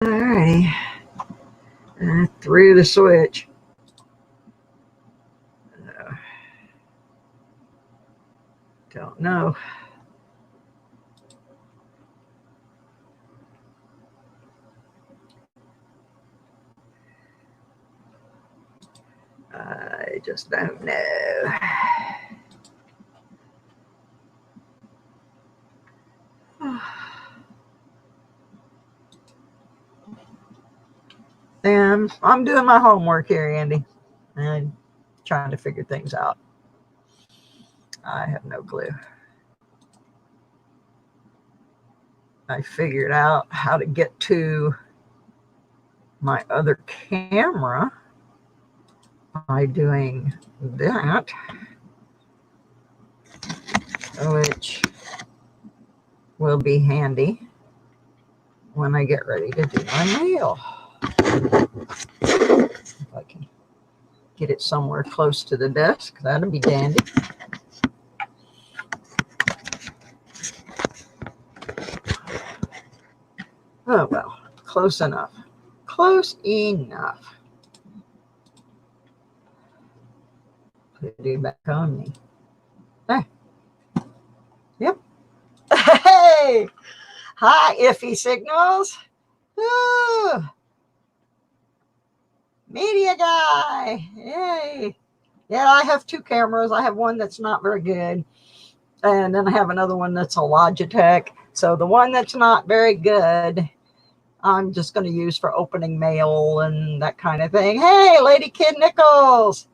Alrighty, I threw the switch. Don't know. I just don't know. And I'm doing my homework here, Andy, and trying to figure things out. I have no clue. I figured out how to get to my other camera by doing that, which will be handy when I get ready to do my mail. If I can get it somewhere close to the desk, that'd be dandy. Oh, well, close enough. Close enough. Put it back on me. Hey. Yep. Hey! Hi, Iffy Signals. Ooh. Media guy. Yay. Yeah, I have two cameras. I have one that's not very good, and then I have another one that's a Logitech. So the one that's not very good, I'm just going to use for opening mail and that kind of thing. Hey, Lady Kid Nichols.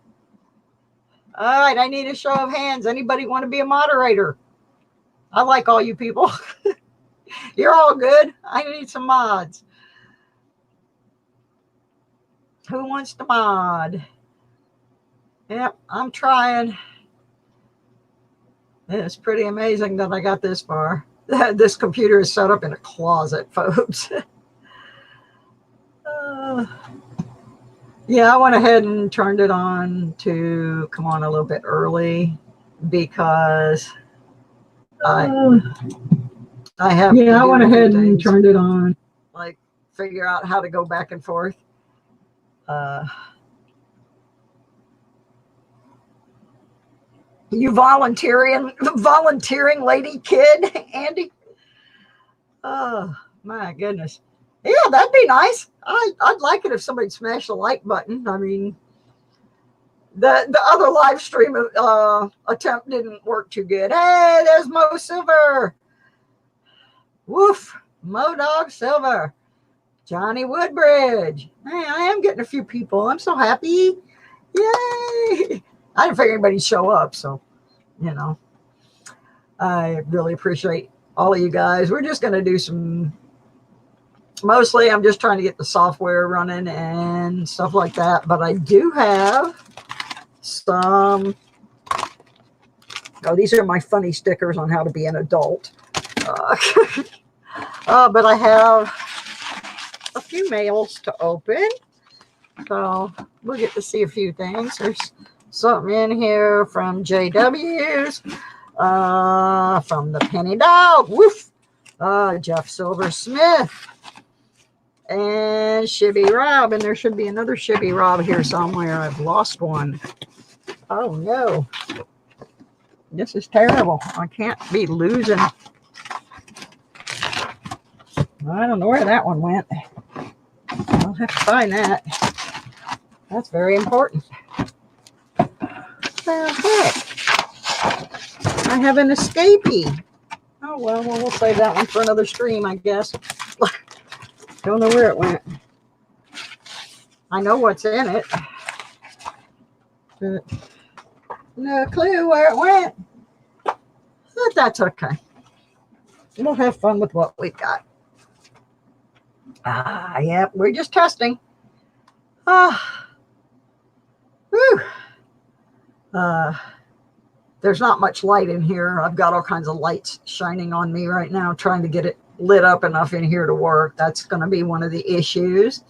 All right, I need a show of hands. Anybody want to be a moderator? I like all you people. You're all good. I need some mods. Who wants to mod? Yep, I'm trying. It's pretty amazing that I got this far. This computer is set up in a closet, folks. Yeah, I went ahead and turned it on to come on a little bit early because I have. Yeah, I went ahead and turned it on. Like, figure out how to go back and forth. You volunteering, Lady Kid, Andy? Oh, my goodness. Yeah, that'd be nice. I'd like it if somebody smashed the like button. I mean, the other live stream attempt didn't work too good. Hey, there's Mo Silver. Woof, Mo Dog Silver. Johnny Woodbridge. Hey, I am getting a few people. I'm so happy. Yay. I didn't figure anybody'd show up, so, you know. I really appreciate all of you guys. We're just going to do some, mostly I'm just trying to get the software running and stuff like that. But I do have some, these are my funny stickers on how to be an adult. But I have a few mails to open. So we'll get to see a few things. There's something in here from JW's, from the Penny Dog, woof, Jeff Silver Smith, and Shibby Rob. And there should be another Shibby Rob here somewhere. I've lost one. Oh no. This is terrible. I can't be losing. I don't know where that one went. I'll have to find that. That's very important. Okay. I have an escapee. Oh, well, we'll save that one for another stream, I guess. Don't know where it went. I know what's in it. But no clue where it went. But that's okay. We'll have fun with what we've got. Yeah, we're just testing. There's not much light in here. I've got all kinds of lights shining on me right now, trying to get it lit up enough in here to work. That's going to be one of the issues.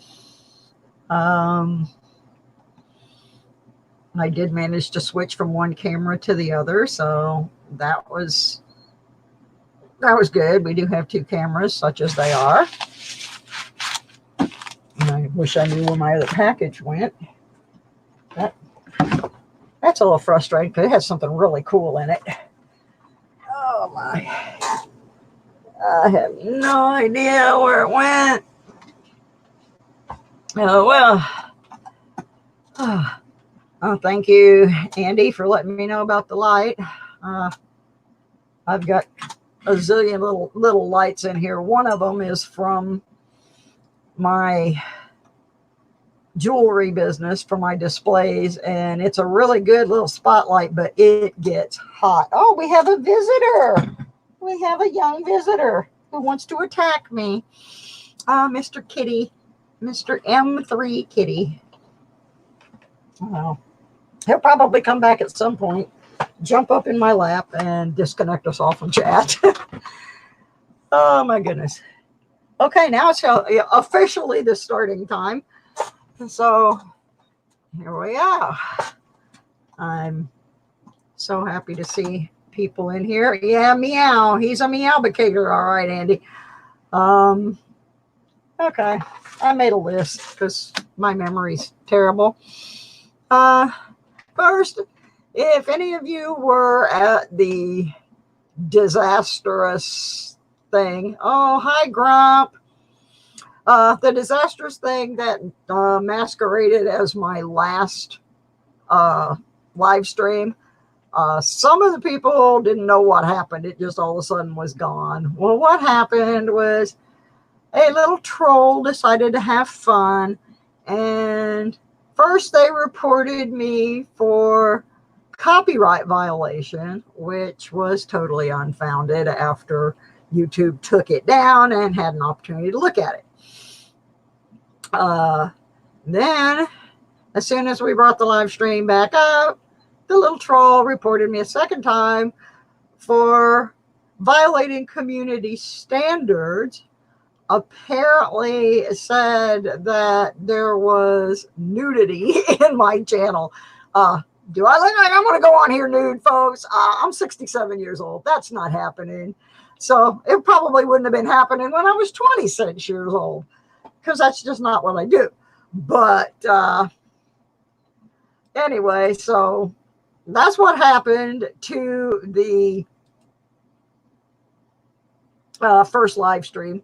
I did manage to switch from one camera to the other, so that was good. We do have two cameras, such as they are. wish I knew where my other package went. That's a little frustrating because it has something really cool in it. Oh my. I have no idea where it went. Oh, well. Oh, thank you, Andy, for letting me know about the light. I've got a zillion little lights in here. One of them is from my jewelry business for my displays, and it's a really good little spotlight, but it gets hot. Oh, we have a visitor. We have a young visitor who wants to attack me. Mr. Kitty, Mr. M3 Kitty. Oh, he'll probably come back at some point, jump up in my lap, and disconnect us all from chat. Oh my goodness. Okay, now it's officially the starting time. So here we are. I'm so happy to see people in here. Yeah, meow. He's a meowbicator. All right, Andy. Okay, I made a list because my memory's terrible. First, if any of you were at the disastrous thing, oh, hi, Grump. The disastrous thing that masqueraded as my last live stream. Some of the people didn't know what happened. It just all of a sudden was gone. Well, what happened was a little troll decided to have fun, and first they reported me for copyright violation, which was totally unfounded after YouTube took it down and had an opportunity to look at it. Then, as soon as we brought the live stream back up, the little troll reported me a second time for violating community standards. Apparently said that there was nudity in my channel. Do I look like I'm going to go on here nude, folks? I'm 67 years old. That's not happening. So it probably wouldn't have been happening when I was 26 years old, because that's just not what I do. But anyway, so that's what happened to the first live stream.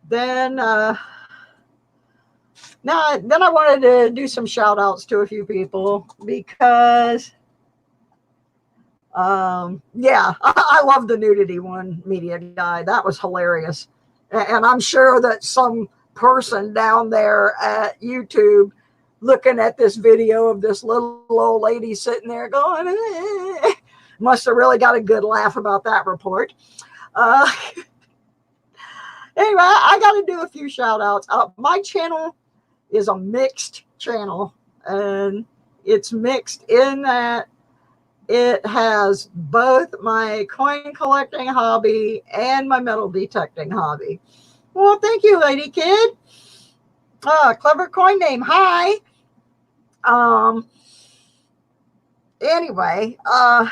Then I wanted to do some shout outs to a few people because yeah, I love the nudity one, Media Guy. That was hilarious. And I'm sure that some person down there at YouTube looking at this video of this little old lady sitting there going, must have really got a good laugh about that report. Anyway, I got to do a few shout outs. My channel is a mixed channel, and it's mixed in that it has both my coin collecting hobby and my metal detecting hobby. Well, thank you, Lady Kid. Clever coin name. Hi. Anyway, I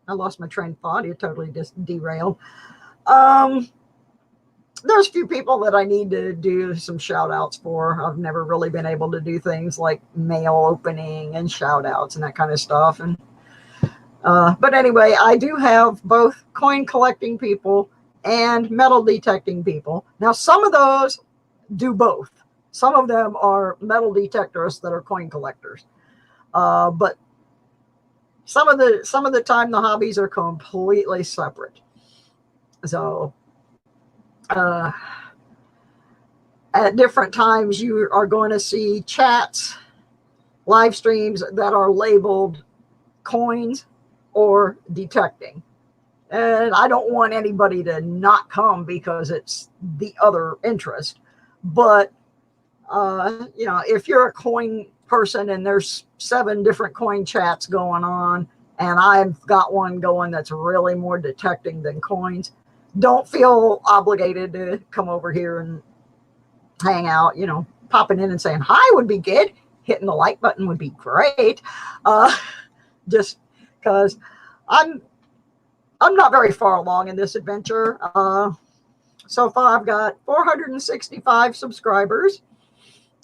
lost my train of thought. It totally just derailed. There's a few people that I need to do some shout outs for. I've never really been able to do things like mail opening and shout outs and that kind of stuff. And but anyway, I do have both coin collecting people and metal detecting people. Now, some of those do both. Some of them are metal detectors that are coin collectors. But some of the time the hobbies are completely separate. So at different times you are going to see chats, live streams that are labeled coins or detecting. And I don't want anybody to not come because it's the other interest. But, you know, if you're a coin person and there's 7 different coin chats going on, and I've got one going that's really more detecting than coins, don't feel obligated to come over here and hang out. You know, popping in and saying hi would be good. Hitting the like button would be great. Just because I'm not very far along in this adventure. So far, I've got 465 subscribers.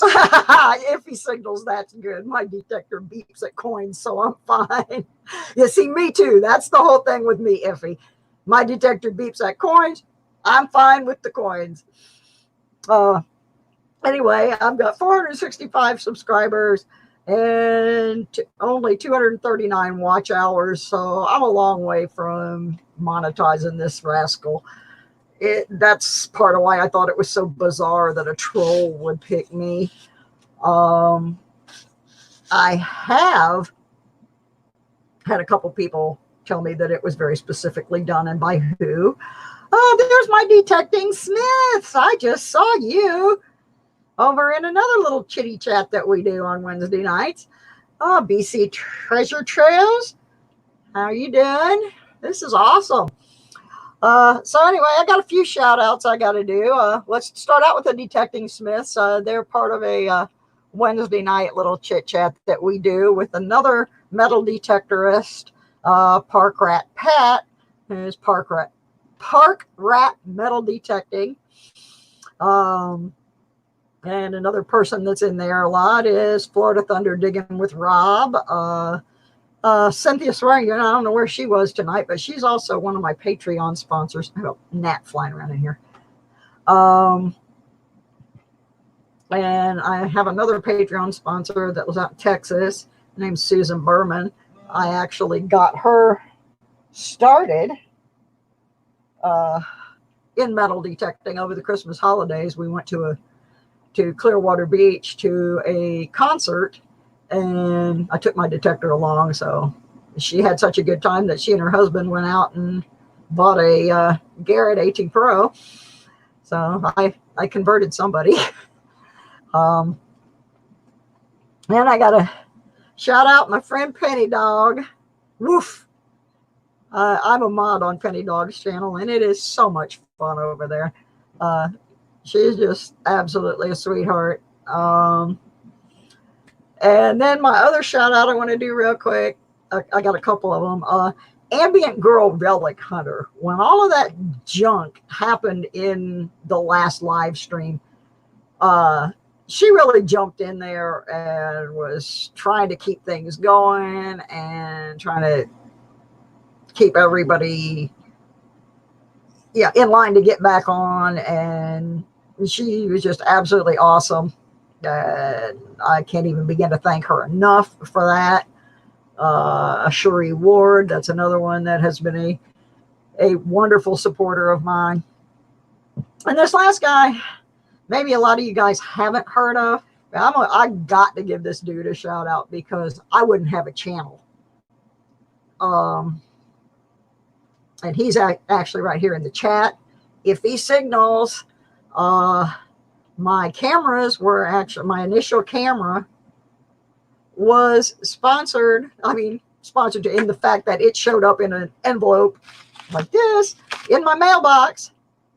Iffy signals, that's good. My detector beeps at coins, so I'm fine. You see, me too. That's the whole thing with me, Iffy. My detector beeps at coins. I'm fine with the coins. Anyway, I've got 465 subscribers and only 239 watch hours, so I'm a long way from monetizing this rascal. That's part of why I thought it was so bizarre that a troll would pick me. I have had a couple people tell me that it was very specifically done, and by who. Oh, there's my Detecting Smiths. I just saw you over in another little chitty chat that we do on Wednesday nights. Oh, BC Treasure Trails. How you doing? This is awesome. So anyway, I got a few shout outs I got to do. Let's start out with the Detecting Smiths. They're part of a Wednesday night little chit chat that we do with another metal detectorist, Park Rat Pat, who's Park Rat Metal Detecting. And another person that's in there a lot is Florida Thunder Digging with Rob. Cynthia Swearingen, I don't know where she was tonight, but she's also one of my Patreon sponsors. I have a gnat flying around in here. And I have another Patreon sponsor that was out in Texas named Susan Berman. I actually got her started in metal detecting over the Christmas holidays. We went to Clearwater Beach to a concert, and I took my detector along. So she had such a good time that she and her husband went out and bought a Garrett 18 Pro. So I converted somebody. And I got to shout out my friend Penny Dog. Woof. I'm a mod on Penny Dog's channel, and it is so much fun over there. She's just absolutely a sweetheart. And then my other shout out I want to do real quick. I got a couple of them. Ambient Girl Relic Hunter. When all of that junk happened in the last live stream, she really jumped in there and was trying to keep things going and trying to keep everybody in line to get back on. And she was just absolutely awesome. I can't even begin to thank her enough for that. Shuri Ward, that's another one that has been a wonderful supporter of mine. And this last guy, maybe a lot of you guys haven't heard of. I got to give this dude a shout out because I wouldn't have a channel. And he's actually right here in the chat. Iffy Signals. My cameras were actually, my initial camera was sponsored. Sponsored in the fact that it showed up in an envelope like this in my mailbox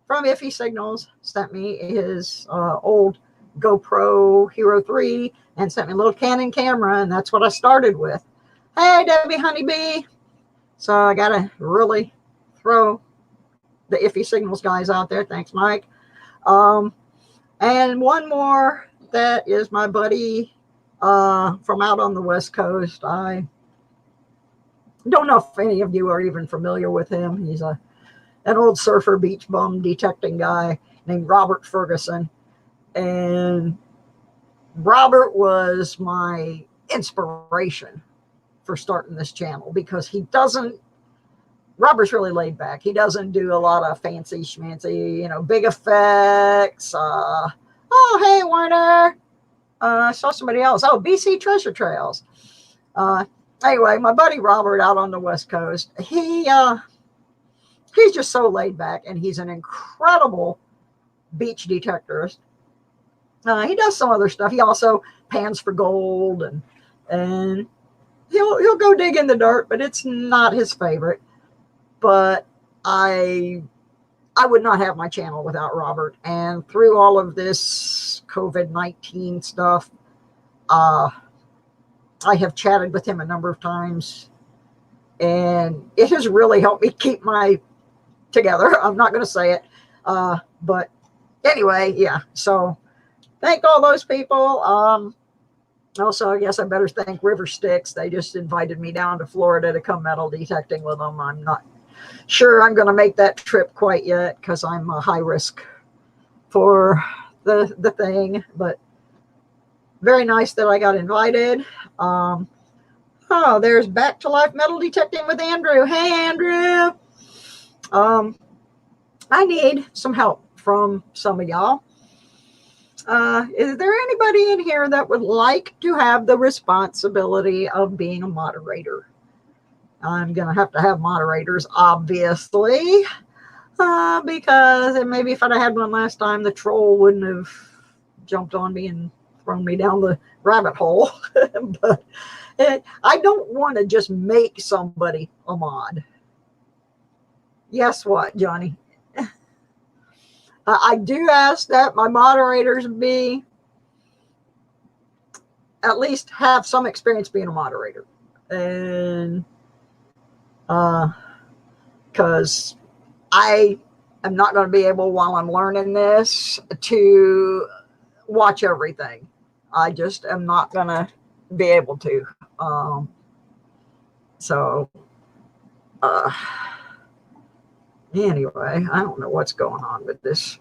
from Iffy Signals. Sent me his old GoPro Hero 3 and sent me a little Canon camera, and that's what I started with. Hey, Debbie Honeybee. So I got to really throw the Iffy Signals guys out there. Thanks, Mike. And one more that is my buddy from out on the West Coast. I don't know if any of you are even familiar with him. He's an old surfer beach bum detecting guy named Robert Ferguson. And Robert was my inspiration for starting this channel because Robert's really laid back. He doesn't do a lot of fancy schmancy, big effects. Oh, hey, Warner. I saw somebody else. Oh, BC Treasure Trails. Anyway, my buddy Robert out on the West Coast, he's just so laid back, and he's an incredible beach detectorist. He does some other stuff. He also pans for gold, and he'll go dig in the dirt, but it's not his favorite. But I would not have my channel without Robert. And through all of this COVID-19 stuff, I have chatted with him a number of times, and it has really helped me keep together. I'm not going to say it. But anyway, yeah. So thank all those people. Also, I guess I better thank River Styx. They just invited me down to Florida to come metal detecting with them. I'm not sure I'm going to make that trip quite yet because I'm a high risk for the thing, but very nice that I got invited. Oh, there's Back to Life Metal Detecting with Andrew. Hey, Andrew. I need some help from some of y'all. Is there anybody in here that would like to have the responsibility of being a moderator? I'm going to have moderators, obviously, because maybe if I'd had one last time, the troll wouldn't have jumped on me and thrown me down the rabbit hole. But I don't want to just make somebody a mod. Guess what, Johnny? I do ask that my moderators be at least have some experience being a moderator. And because I am not going to be able, while I'm learning this, to watch everything. I just am not going to be able to. Anyway, I don't know what's going on with this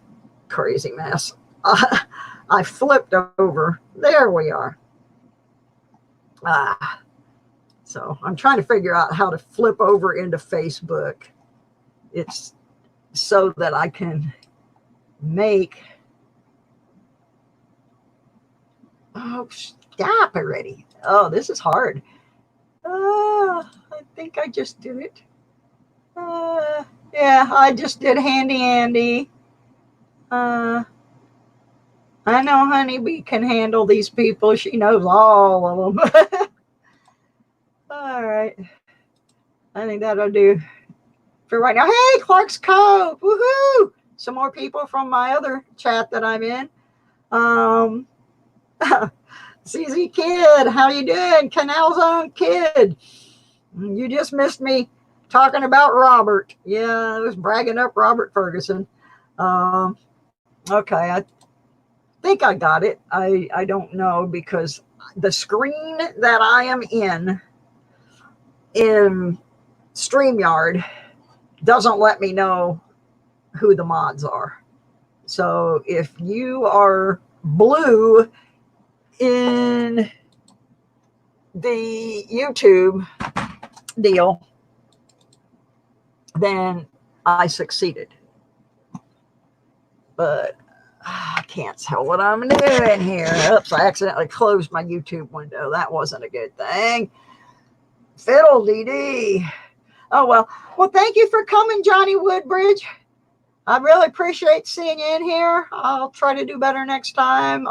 crazy mess. I flipped over. There we are. So I'm trying to figure out how to flip over into Facebook. It's so that I can make. Oh, stop already. Oh, this is hard. I think I just did it. Yeah, I just did Handy Andy. I know Honeybee can handle these people. She knows all of them. All right. I think that'll do for right now. Hey, Clark's Cove. Woohoo! Some more people from my other chat that I'm in. CZ Kid, how you doing? Canal Zone Kid. You just missed me talking about Robert. Yeah, I was bragging up Robert Ferguson. Okay, I think I got it. I don't know because the screen that I am in StreamYard doesn't let me know who the mods are. So if you are blue in the YouTube deal, then I succeeded. But I can't tell what I'm doing here. Oops, I accidentally closed my YouTube window. That wasn't a good thing. Fiddle DD. Oh, well, thank you for coming, Johnny Woodbridge. I really appreciate seeing you in here. I'll try to do better next time.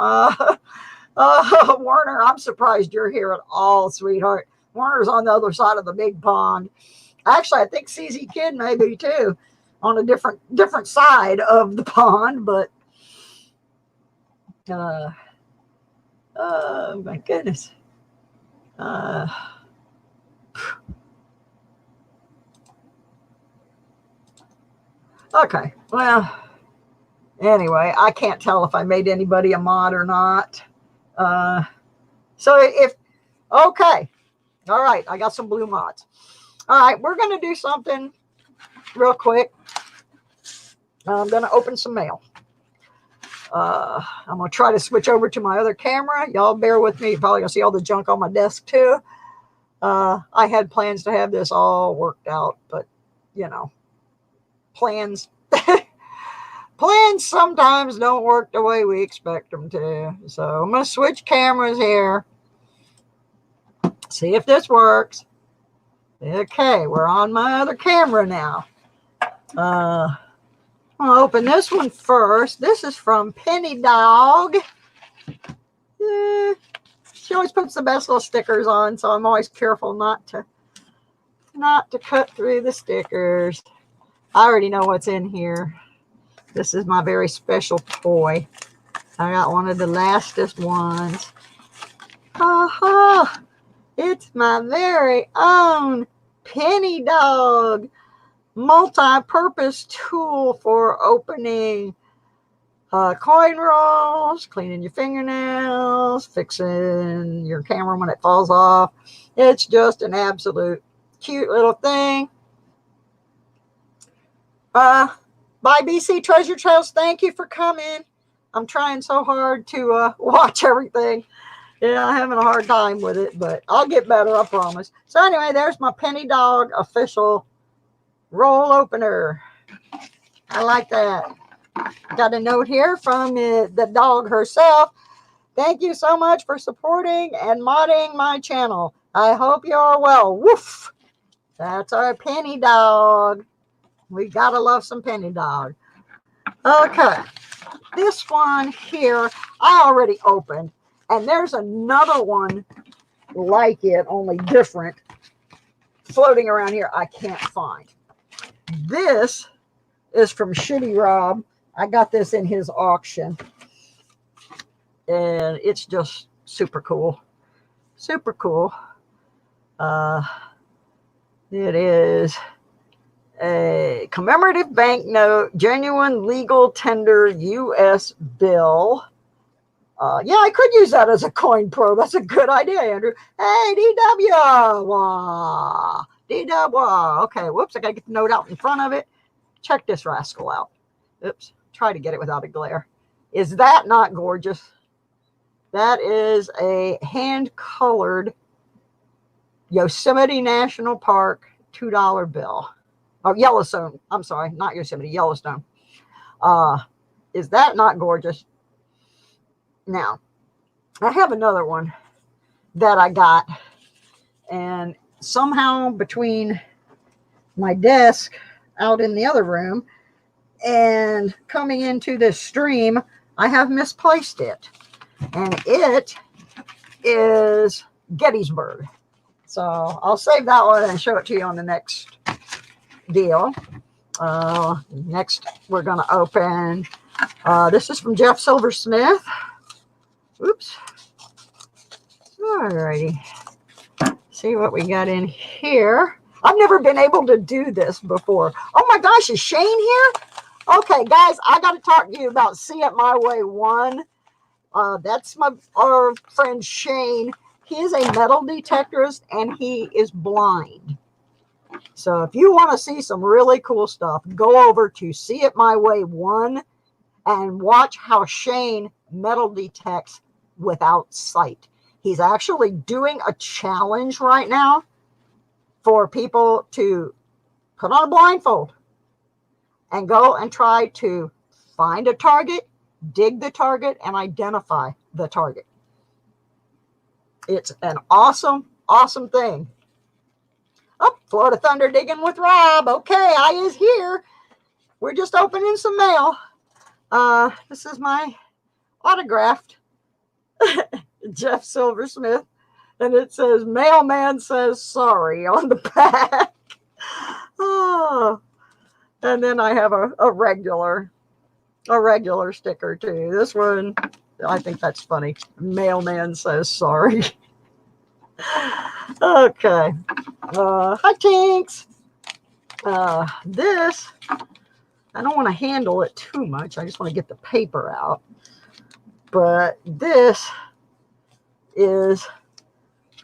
Warner, I'm surprised you're here at all, sweetheart. Warner's on the other side of the big pond. Actually, I think CZ Kid may be too, on a different side of the pond, but oh my goodness. Okay, well, anyway, I can't tell if I made anybody a mod or not. Okay, all right, I got some blue mods. All right, we're going to do something real quick. I'm going to open some mail. I'm going to try to switch over to my other camera. Y'all bear with me. You're probably going to see all the junk on my desk too. I had plans to have this all worked out, but you know, plans sometimes don't work the way we expect them to. So I'm going to switch cameras here. See if this works. Okay, we're on my other camera now. I'll open this one first. This is from Penny Dog. She always puts the best little stickers on, so I'm always careful not to cut through the stickers. I already know what's in here. This is my very special toy. I got one of the lastest ones. It's my very own Penny Dog. multi-purpose tool for opening coin rolls, cleaning your fingernails, fixing your camera when it falls off. It's just an absolute cute little thing. Bye, BC Treasure Trails. Thank you for coming. I'm trying so hard to watch everything. Yeah, I'm having a hard time with it, but I'll get better, I promise. So anyway, there's my Penny Dog official roll opener. I like that. Got a note here from the dog herself. Thank you so much for supporting and modding my channel. I hope you are well. Woof. That's our Penny Dog. We gotta love some Penny Dog. Okay. This one here, I already opened. And there's another one like it, only different, floating around here I can't find. This is from Shitty Rob. I got this in his auction. And it's just super cool. Super cool. It is a commemorative banknote, genuine legal tender U.S. bill. Yeah, I could use that as a coin probe. That's a good idea, Andrew. Hey, DW. Wow. DW. Okay, whoops, I got to get the note out in front of it. Check this rascal out. Oops, try to get it without a glare. Is that not gorgeous? That is a hand-colored Yosemite National Park $2 bill. Oh, Yellowstone. I'm sorry, not Yosemite, Yellowstone. Is that not gorgeous? Now, I have another one that I got, and somehow between my desk out in the other room and coming into this stream, I have misplaced it. And it is Gettysburg. So I'll save that one and show it to you on the next deal. Next, we're going to open. This is from Jeff Silversmith. Oops. Alrighty. See what we got in here. I've never been able to do this before. Oh my gosh, is Shane here? Okay, guys, I got to talk to you about See It My Way 1. That's our friend Shane. He is a metal detectorist and he is blind. So if you want to see some really cool stuff, go over to See It My Way 1 and watch how Shane metal detects without sight. He's actually doing a challenge right now for people to put on a blindfold and go and try to find a target, dig the target, and identify the target. It's an awesome, awesome thing. Oh, Florida Thunder digging with Rob. Okay, I is here. We're just opening some mail. This is my autographed Jeff Silversmith, and it says "Mailman says sorry" on the back. Oh, and then I have a regular sticker too. This one, I think that's funny. Mailman says sorry. Okay. Hi, Tinks. This, I don't want to handle it too much. I just want to get the paper out. But this is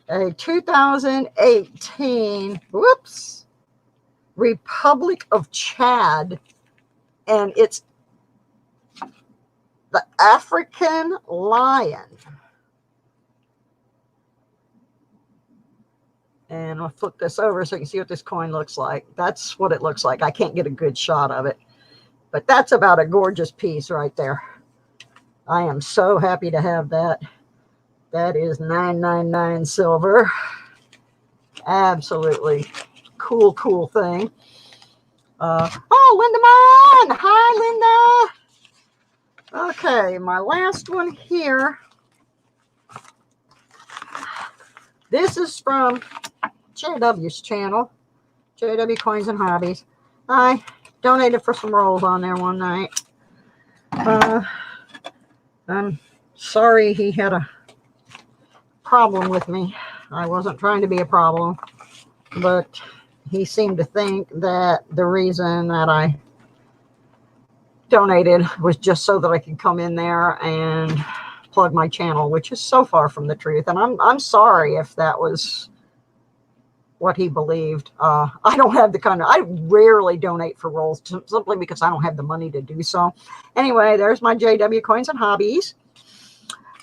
a 2018, whoops, Republic of Chad. And it's the African lion. And I'll flip this over so you can see what this coin looks like. That's what it looks like. I can't get a good shot of it. But that's about a gorgeous piece right there. I am so happy to have that. That is 999 silver. Absolutely cool, cool thing. Oh, Linda Mon! Hi, Linda! Okay, my last one here. This is from JW's channel, JW Coins and Hobbies. I donated for some rolls on there one night. I'm sorry he had a problem with me. I wasn't trying to be a problem, but he seemed to think that the reason that I donated was just so that I could come in there and plug my channel, which is so far from the truth. And I'm sorry if that was what he believed. I don't have the kind of, I rarely donate for rolls simply because I don't have the money to do so. Anyway, there's my JW Coins and Hobbies.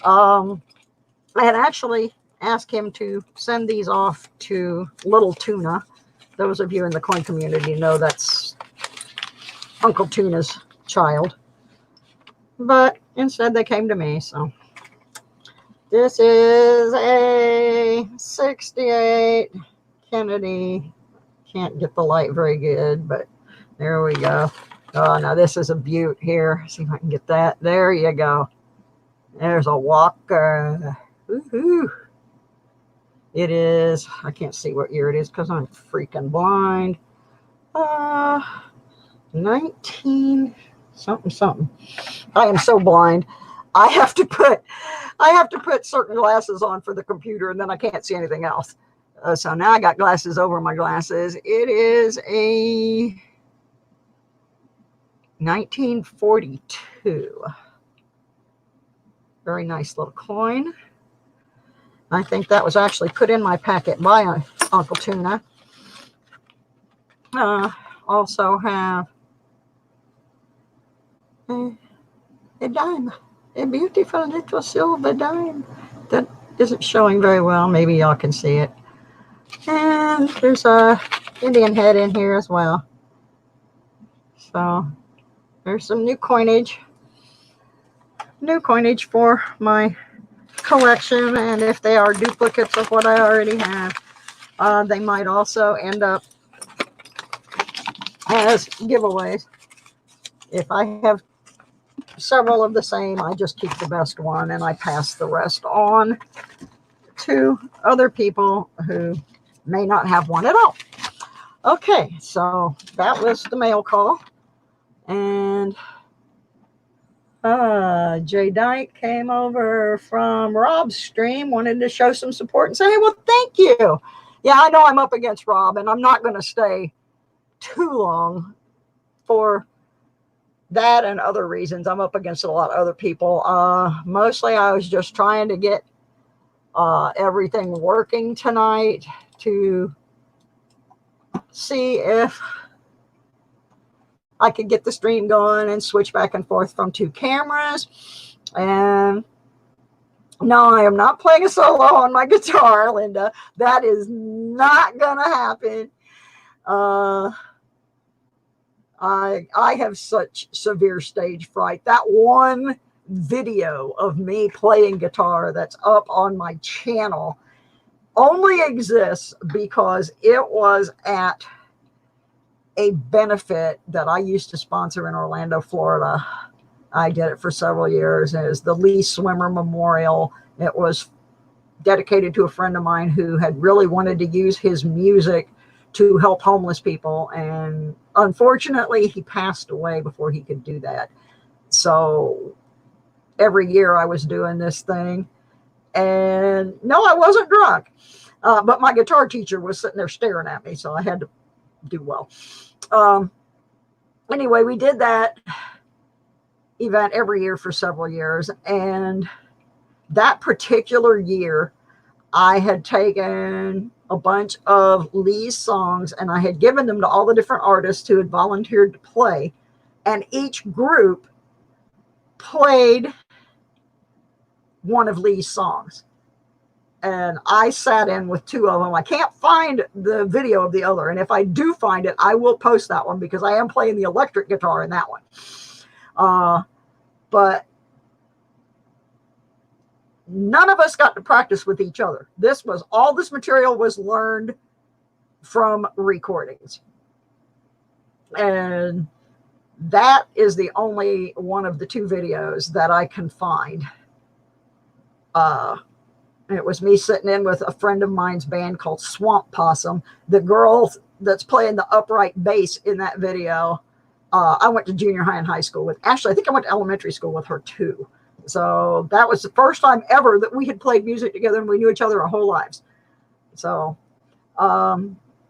I had actually asked him to send these off to Little Tuna. Those of you in the coin community know that's Uncle Tuna's child. But instead they came to me. So this is a 68 Kennedy. Can't get the light very good, but there we go. Oh, now this is a beaut here. See if I can get that. There you go. There's a Walker. Woohoo. It is, I can't see what year it is because I'm freaking blind. 19 something something. I am so blind. I have to put certain glasses on for the computer, and then I can't see anything else. So now I got glasses over my glasses. It is a 1942. Very nice little coin. I think that was actually put in my packet by Uncle Tuna. Also have a dime. A beautiful little silver dime that isn't showing very well. Maybe y'all can see it. And there's a Indian head in here as well. So there's some new coinage. New coinage for my collection, and if they are duplicates of what I already have, they might also end up as giveaways. If I have several of the same, I just keep the best one and I pass the rest on to other people who may not have one at all. Okay, so that was the mail call. And Jay Dyke came over from Rob's stream, wanted to show some support and say, hey, well, thank you. Yeah, I know I'm up against Rob, and I'm not going to stay too long for that and other reasons. I'm up against a lot of other people. Mostly I was just trying to get everything working tonight to see if I could get the stream going and switch back and forth from two cameras. And no, I am not playing a solo on my guitar, Linda. That is not gonna happen. I have such severe stage fright. That one video of me playing guitar that's up on my channel only exists because it was at a benefit that I used to sponsor in Orlando, Florida. I did it for several years. It was the Lee Swimmer Memorial. It was dedicated to a friend of mine who had really wanted to use his music to help homeless people. And unfortunately, he passed away before he could do that. So every year I was doing this thing. And no, I wasn't drunk. But my guitar teacher was sitting there staring at me, so I had to do well. Anyway, we did that event every year for several years. And that particular year, I had taken a bunch of Lee's songs and I had given them to all the different artists who had volunteered to play. And each group played one of Lee's songs. And I sat in with two of them. I can't find the video of the other. And if I do find it, I will post that one because I am playing the electric guitar in that one. But none of us got to practice with each other. All this material was learned from recordings. And that is the only one of the two videos that I can find. It was me sitting in with a friend of mine's band called Swamp Possum. The girl that's playing the upright bass in that video, I went to junior high and high school with. Actually, I think I went to elementary school with her too. So that was the first time ever that we had played music together and we knew each other our whole lives. So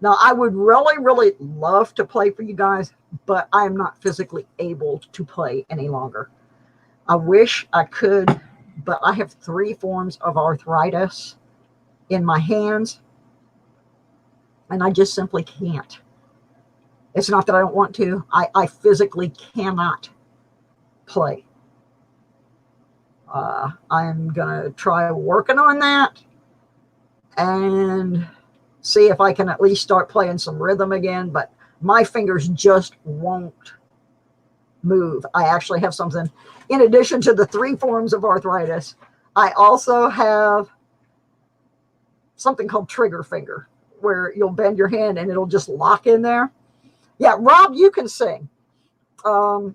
Now, I would really, really love to play for you guys, but I am not physically able to play any longer. I wish I could, but I have 3 forms of arthritis in my hands, and I just simply can't. It's not that I don't want to. I physically cannot play. I'm going to try working on that and see if I can at least start playing some rhythm again, but my fingers just won't move. I actually have something, in addition to the 3 forms of arthritis, I also have something called trigger finger, where you'll bend your hand and it'll just lock in there. Yeah, Rob, you can sing. I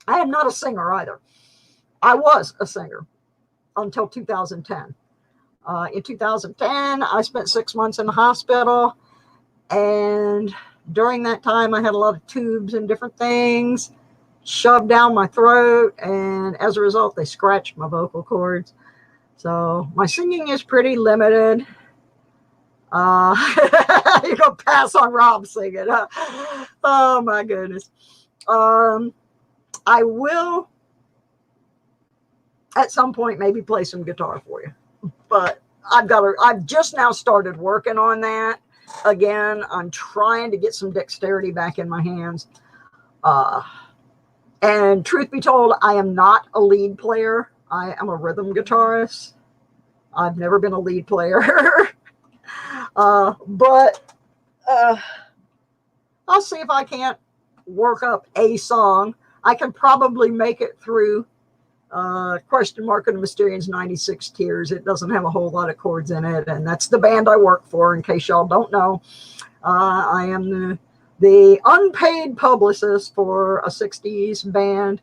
am not a singer either. I was a singer until 2010. In 2010, I spent 6 months in the hospital, and during that time, I had a lot of tubes and different things shoved down my throat, and as a result, they scratched my vocal cords. So my singing is pretty limited. You're gonna pass on Rob singing, huh? Oh my goodness. I will at some point maybe play some guitar for you, but I've just now started working on that again. I'm trying to get some dexterity back in my hands. And truth be told, I am not a lead player. I am a rhythm guitarist. I've never been a lead player. But I'll see if I can't work up a song. I can probably make it through Question Mark and the Mysterians 96 Tears. It doesn't have a whole lot of chords in it, and that's the band I work for, in case y'all don't know. I am the unpaid publicist for a 60s band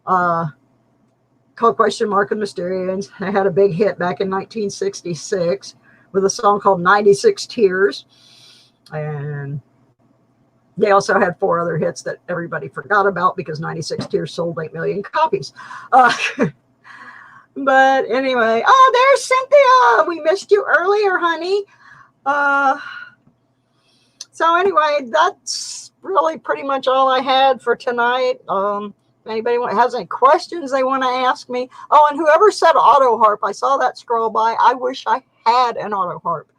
called Question Mark and Mysterians. I had a big hit back in 1966 with a song called 96 Tears. And they also had 4 other hits that everybody forgot about because 96 Tears sold 8 million copies. But anyway, oh, there's Cynthia. We missed you earlier, honey. So anyway, that's really pretty much all I had for tonight. If anybody has any questions they want to ask me. Oh, and whoever said auto harp, I saw that scroll by. I wish I had an auto harp.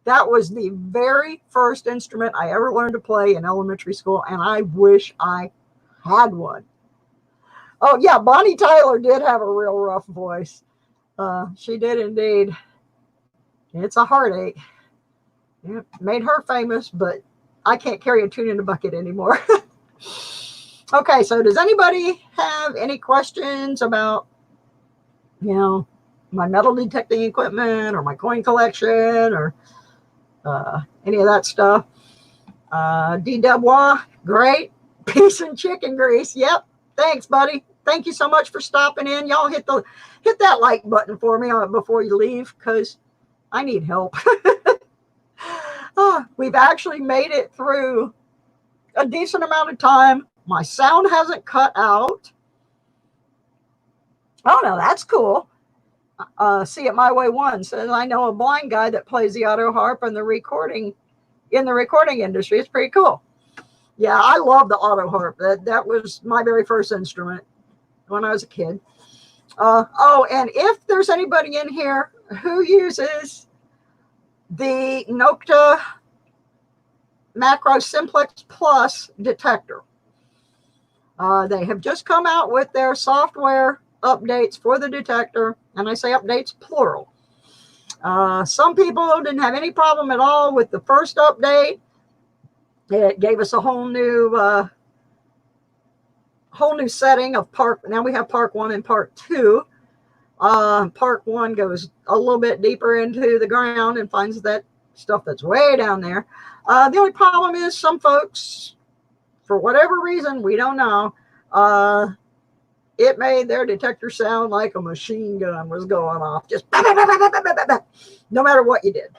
That was the very first instrument I ever learned to play in elementary school, and I wish I had one. Oh, yeah, Bonnie Tyler did have a real rough voice. She did indeed. It's a heartache. It made her famous, but I can't carry a tune in a bucket anymore. Okay, so does anybody have any questions about, my metal detecting equipment or my coin collection or any of that stuff? D. Dubois, great. Peace and chicken grease. Yep. Thanks, buddy. Thank you so much for stopping in. Y'all hit that like button for me before you leave, because I need help. We've actually made it through a decent amount of time. My sound hasn't cut out. Oh, no, that's cool. See It My Way 1 says, I know a blind guy that plays the auto harp in the recording industry. It's pretty cool. Yeah, I love the auto harp. That was my very first instrument when I was a kid. And if there's anybody in here who uses the Nokta Macro Simplex Plus detector, they have just come out with their software updates for the detector, and I say updates plural. Some people didn't have any problem at all with the first update. It gave us a whole new setting of Park. Now we have Park 1 and Park 2. Park 1 goes a little bit deeper into the ground and finds that stuff that's way down there. The only problem is some folks, for whatever reason, we don't know, it made their detector sound like a machine gun was going off, just bah, bah, bah, bah, bah, bah, bah, no matter what you did.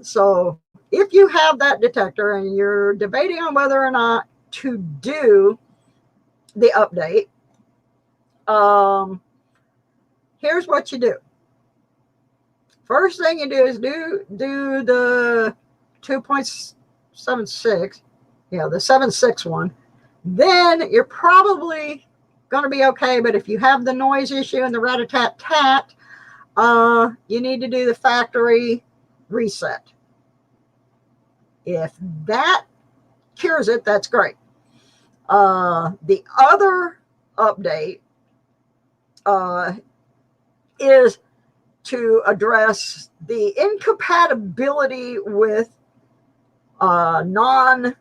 So if you have that detector and you're debating on whether or not to do the update, here's what you do. First thing you do is do the 2.76, yeah, the 7.6 one. Then you're probably going to be okay. But if you have the noise issue and the rat-a-tat-tat, you need to do the factory reset. If that cures it, that's great. The other update is to address the incompatibility with non-Nokta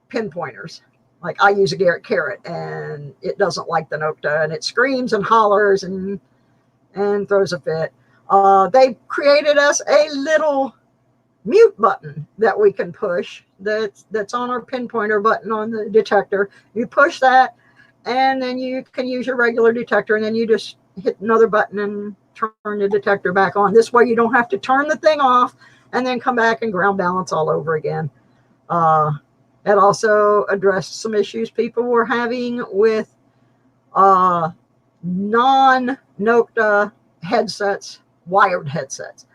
pinpointers. Like I use a Garrett Carrot and it doesn't like the Nokta and it screams and hollers and throws a fit. They created us a little mute button that we can push that's on our pinpointer button on the detector. You push that and then you can use your regular detector and then you just hit another button and turn the detector back on. This way you don't have to turn the thing off and then come back and ground balance all over again. It also addressed some issues people were having with non-Nokta headsets, wired headsets.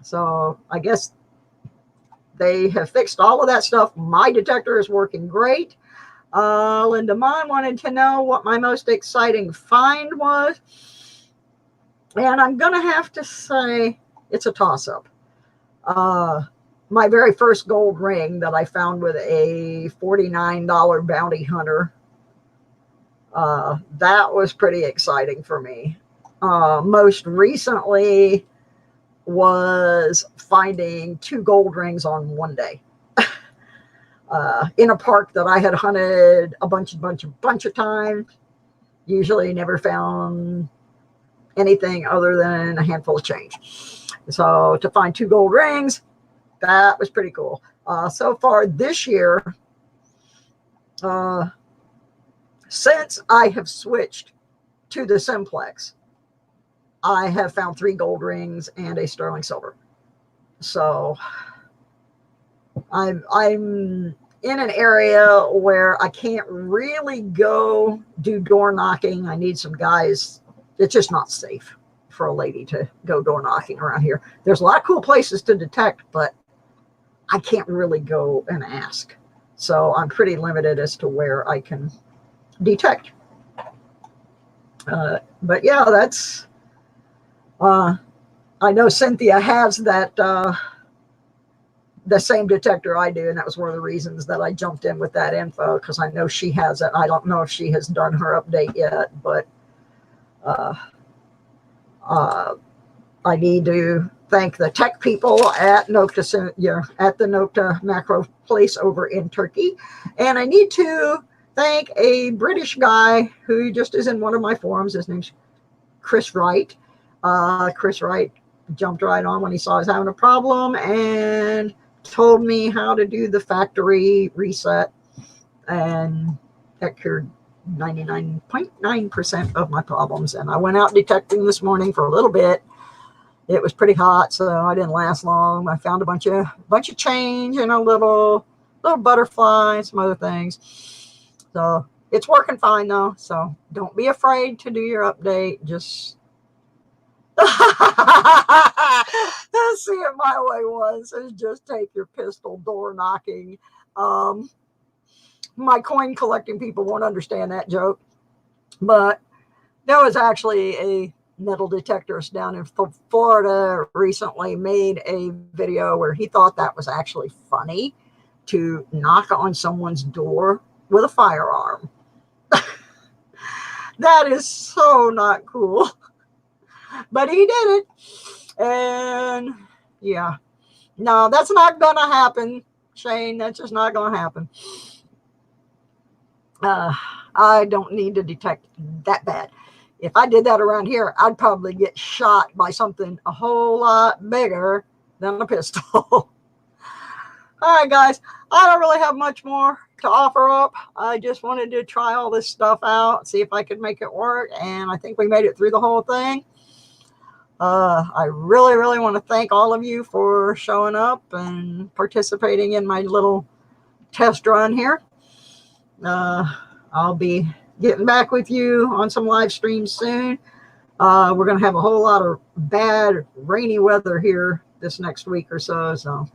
So I guess they have fixed all of that stuff. My detector is working great. Linda Mon wanted to know what my most exciting find was. And I'm going to have to say it's a toss-up. My very first gold ring that I found with a $49 bounty hunter, that was pretty exciting for me. Most recently was finding 2 gold rings on one day in a park that I had hunted a bunch of times. Usually never found anything other than a handful of change. So to find 2 gold rings, that was pretty cool. So far this year, since I have switched to the Simplex, I have found 3 gold rings and a sterling silver. So I'm in an area where I can't really go do door knocking. I need some guys. It's just not safe for a lady to go door knocking around here. There's a lot of cool places to detect, but I can't really go and ask. So I'm pretty limited as to where I can detect. But yeah, that's, I know Cynthia has that, the same detector I do. And that was one of the reasons that I jumped in with that info, because I know she has it. I don't know if she has done her update yet, but I need to thank the tech people at Nokta, at the Nokta macro place over in Turkey. And I need to thank a British guy who just is in one of my forums. His name's Chris Wright. Chris Wright jumped right on when he saw I was having a problem and told me how to do the factory reset. And that cured 99.9% of my problems. And I went out detecting this morning for a little bit. It was pretty hot, so I didn't last long. I found a bunch of change and a little butterfly and some other things. So it's working fine though. So don't be afraid to do your update. Just see it my way once is just take your pistol door knocking. My coin collecting people won't understand that joke, but there was actually a metal detectorist down in Florida recently made a video where he thought that was actually funny to knock on someone's door with a firearm. That is so not cool. But he did it. And yeah, no, that's not going to happen, Shane. That's just not going to happen. I don't need to detect that bad. If I did that around here, I'd probably get shot by something a whole lot bigger than a pistol. All right, guys, I don't really have much more to offer up. I just wanted to try all this stuff out, see if I could make it work, and I think we made it through the whole thing. I really, really want to thank all of you for showing up and participating in my little test run here. I'll be getting back with you on some live streams soon. We're going to have a whole lot of bad rainy weather here this next week or so. So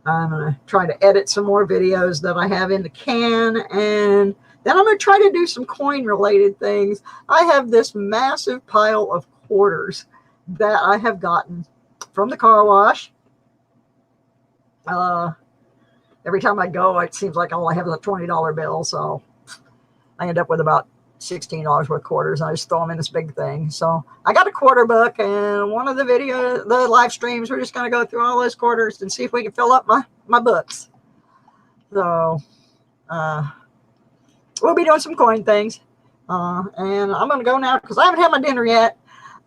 I'm going to try to edit some more videos that I have in the can. And then I'm going to try to do some coin related things. I have this massive pile of quarters that I have gotten from the car wash. Every time I go, it seems like all I have is a $20 bill. So I end up with about $16 worth of quarters. And I just throw them in this big thing. So I got a quarter book, and one of the live streams, we're just going to go through all those quarters and see if we can fill up my books. So we'll be doing some coin things. And I'm going to go now because I haven't had my dinner yet.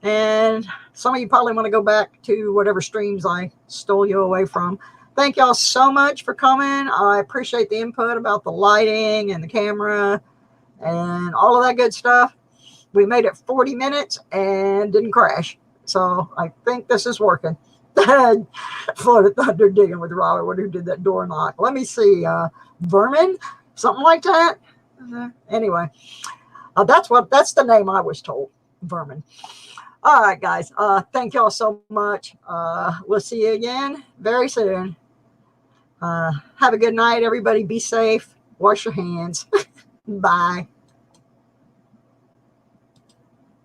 And some of you probably want to go back to whatever streams I stole you away from. Thank y'all so much for coming. I appreciate the input about the lighting and the camera and all of that good stuff. We made it 40 minutes and didn't crash. So I think this is working. Florida Thunder digging with Robert, who did that door knock. Let me see. Vermin? Something like that. Anyway, that's the name I was told. Vermin. All right, guys. Thank y'all so much. We'll see you again very soon. Have a good night, everybody. Be safe. Wash your hands. Bye.